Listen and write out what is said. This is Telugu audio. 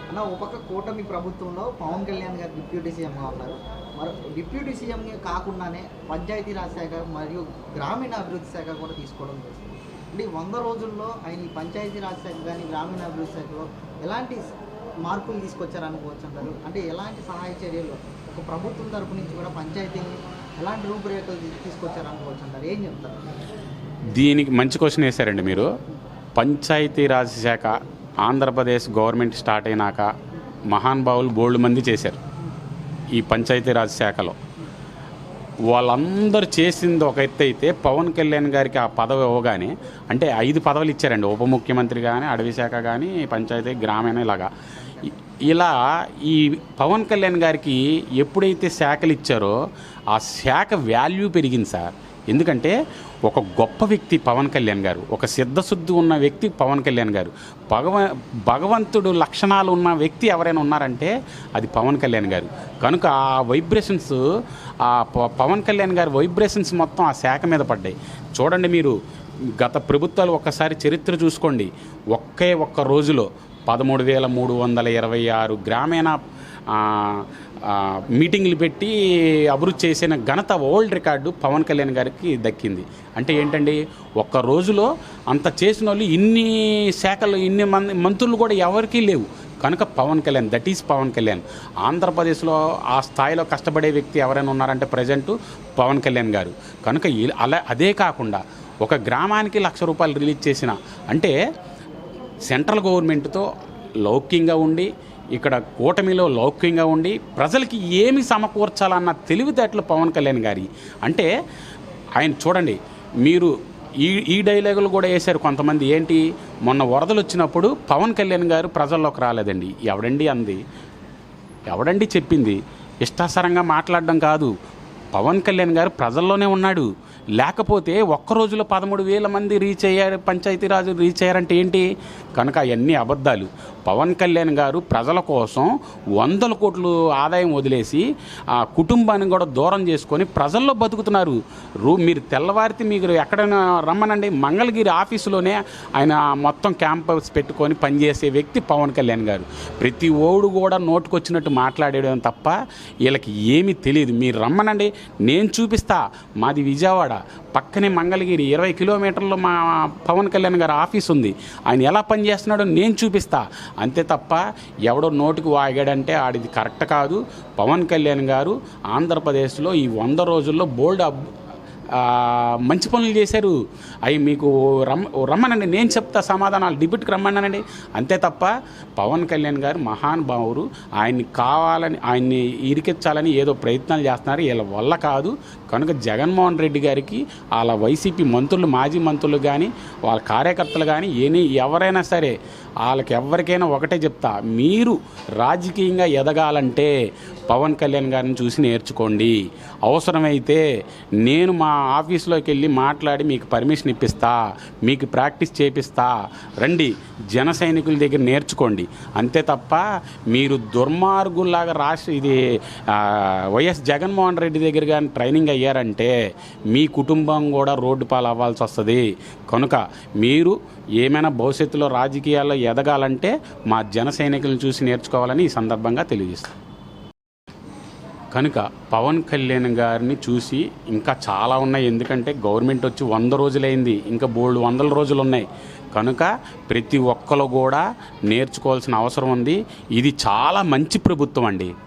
అన్న ఒక పక్క కూటమి ప్రభుత్వంలో పవన్ కళ్యాణ్ గారు డిప్యూటీ సీఎంగా ఉన్నారు. మరి డిప్యూటీ సీఎం కాకుండానే పంచాయతీరాజ్ శాఖ మరియు గ్రామీణ అభివృద్ధి శాఖ కూడా తీసుకోవడం జరిగింది. అంటే 100 రోజుల్లో ఆయన ఈ పంచాయతీరాజ్ శాఖ కానీ గ్రామీణ అభివృద్ధి శాఖలో ఎలాంటి మార్పులు తీసుకొచ్చారనుకోవచ్చు అంటారు? అంటే ఎలాంటి సహాయ చర్యలు ఒక ప్రభుత్వం తరపు నుంచి కూడా పంచాయతీని ఎలాంటి రూపురేఖలు తీసుకొచ్చారనుకోవచ్చు అంటారు? ఏం చెప్తారు? దీనికి మంచి క్వశ్చన్ వేశారండి మీరు. పంచాయతీరాజ్ శాఖ ఆంధ్రప్రదేశ్ గవర్నమెంట్ స్టార్ట్ అయినాక మహానుభావులు బోల్డ్ మంది చేశారు ఈ పంచాయతీరాజ్ శాఖలో. వాళ్ళందరూ చేసింది ఒక ఎత్తు అయితే, పవన్ కళ్యాణ్ గారికి ఆ పదవి ఇవ్వగానే, అంటే 5 పదవులు ఇచ్చారండి, ఉప ముఖ్యమంత్రి కానీ, అటవీ శాఖ కానీ, పంచాయతీ గ్రామీణ ఇలాగా. ఇలా ఈ పవన్ కళ్యాణ్ గారికి ఎప్పుడైతే శాఖలు ఇచ్చారో ఆ శాఖ వాల్యూ పెరిగింది సార్. ఎందుకంటే ఒక గొప్ప వ్యక్తి పవన్ కళ్యాణ్ గారు, ఒక సిద్ధశుద్ధి ఉన్న వ్యక్తి పవన్ కళ్యాణ్ గారు, భగవంతుడు లక్షణాలు ఉన్న వ్యక్తి ఎవరైనా ఉన్నారంటే అది పవన్ కళ్యాణ్ గారు. కనుక ఆ వైబ్రేషన్స్, ఆ పవన్ కళ్యాణ్ గారి వైబ్రేషన్స్ మొత్తం ఆ శాఖ మీద పడ్డాయి. చూడండి మీరు, గత ప్రభుత్వాలు ఒక్కసారి చరిత్ర చూసుకోండి. ఒక్క రోజులో 13,326 గ్రామీణ మీటింగ్లు పెట్టి అభివృద్ధి చేసిన ఘనత, వరల్డ్ రికార్డు పవన్ కళ్యాణ్ గారికి దక్కింది. అంటే ఏంటండి, ఒక్క రోజులో అంత చేసిన వాళ్ళు ఇన్ని శాఖలు, ఇన్ని మంత్రులు కూడా ఎవరికీ లేవు. కనుక పవన్ కళ్యాణ్, దట్ ఈజ్ పవన్ కళ్యాణ్. ఆంధ్రప్రదేశ్లో ఆ స్థాయిలో కష్టపడే వ్యక్తి ఎవరైనా ఉన్నారంటే ప్రజెంటు పవన్ కళ్యాణ్ గారు. కనుక అదే కాకుండా ఒక గ్రామానికి ₹1,00,000 రిలీజ్ చేసిన, అంటే సెంట్రల్ గవర్నమెంట్తో లౌక్యంగా ఉండి, ఇక్కడ కూటమిలో లౌక్యంగా ఉండి, ప్రజలకి ఏమి సమకూర్చాలన్న తెలివితేటలు పవన్ కళ్యాణ్ గారి. అంటే ఆయన చూడండి మీరు, ఈ డైలాగులు కూడా వేశారు కొంతమంది. ఏంటి, మొన్న వరదలు వచ్చినప్పుడు పవన్ కళ్యాణ్ గారు ప్రజల్లోకి రాలేదండి. ఎవడండి చెప్పింది? ఇష్టాసరంగా మాట్లాడడం కాదు, పవన్ కళ్యాణ్ గారు ప్రజల్లోనే ఉన్నాడు. లేకపోతే ఒక్క రోజులో 13,000 మంది రీచ్ అయ్యారు, పంచాయతీరాజు రీచ్ అయ్యారంటే ఏంటి? కనుక అవన్నీ అబద్ధాలు. పవన్ కళ్యాణ్ గారు ప్రజల కోసం 100 కోట్లు ఆదాయం వదిలేసి ఆ కుటుంబాన్ని కూడా దూరం చేసుకొని ప్రజల్లో బతుకుతున్నారు. మీరు తెల్లవారితే మీరు ఎక్కడైనా రమ్మనండి, మంగళగిరి ఆఫీసులోనే ఆయన మొత్తం క్యాంపస్ పెట్టుకొని పనిచేసే వ్యక్తి పవన్ కళ్యాణ్ గారు. ప్రతి ఓడు కూడా నోటుకొచ్చినట్టు మాట్లాడేయడం తప్ప వీళ్ళకి ఏమీ తెలియదు. మీరు రమ్మనండి, నేను చూపిస్తా. మాది విజయవాడ, పక్కనే మంగళగిరి, 20 కిలోమీటర్లు మా పవన్ కళ్యాణ్ గారి ఆఫీస్ ఉంది. ఆయన ఎలా పనిచేస్తున్నాడో నేను చూపిస్తా. అంతే తప్ప ఎవడో నోటికి వాగాడంటే ఆడిది కరెక్ట్ కాదు. పవన్ కళ్యాణ్ గారు ఆంధ్రప్రదేశ్లో ఈ 100 రోజుల్లో బోల్డ్ మంచి పనులు చేశారు. అవి మీకు రమ్మనండి, నేను చెప్తా సమాధానాలు. డిబేట్కి రమ్మన్నానండి. అంతే తప్ప పవన్ కళ్యాణ్ గారు మహానుభావుడు. ఆయన్ని కావాలని, ఆయన్ని ఇరికించాలని ఏదో ప్రయత్నాలు చేస్తున్నారు. వీళ్ళ వల్ల కాదు. కనుక జగన్మోహన్ రెడ్డి గారికి, వాళ్ళ వైసీపీ మంత్రులు, మాజీ మంత్రులు కానీ, వాళ్ళ కార్యకర్తలు కానీ, ఎవరైనా సరే వాళ్ళకి ఎవరికైనా ఒకటే చెప్తా, మీరు రాజకీయంగా ఎదగాలంటే పవన్ కళ్యాణ్ గారిని చూసి నేర్చుకోండి. అవసరమైతే నేను మా ఆఫీస్లోకి వెళ్ళి మాట్లాడి మీకు పర్మిషన్ ఇప్పిస్తా, మీకు ప్రాక్టీస్ చేపిస్తా. రండి, జన సైనికుల దగ్గర నేర్చుకోండి. అంతే తప్ప మీరు దుర్మార్గుల్లాగా ఇది వైఎస్ జగన్మోహన్ రెడ్డి దగ్గర కానీ ట్రైనింగ్ అయ్యారంటే మీ కుటుంబం కూడా రోడ్డు పాలు అవ్వాల్సి వస్తుంది. కనుక మీరు ఏమైనా భవిష్యత్తులో రాజకీయాల్లో ఎదగాలంటే మా జన సైనికులను చూసి నేర్చుకోవాలని ఈ సందర్భంగా తెలియజేస్తాను. కనుక పవన్ కళ్యాణ్ గారిని చూసి ఇంకా చాలా ఉన్నాయి. ఎందుకంటే గవర్నమెంట్ వచ్చి 100 రోజులైంది, ఇంకా బోల్డ్ 100 రోజులు ఉన్నాయి. కనుక ప్రతి ఒక్కరు కూడా నేర్చుకోవాల్సిన అవసరం ఉంది. ఇది చాలా మంచి ప్రభుత్వం అండి.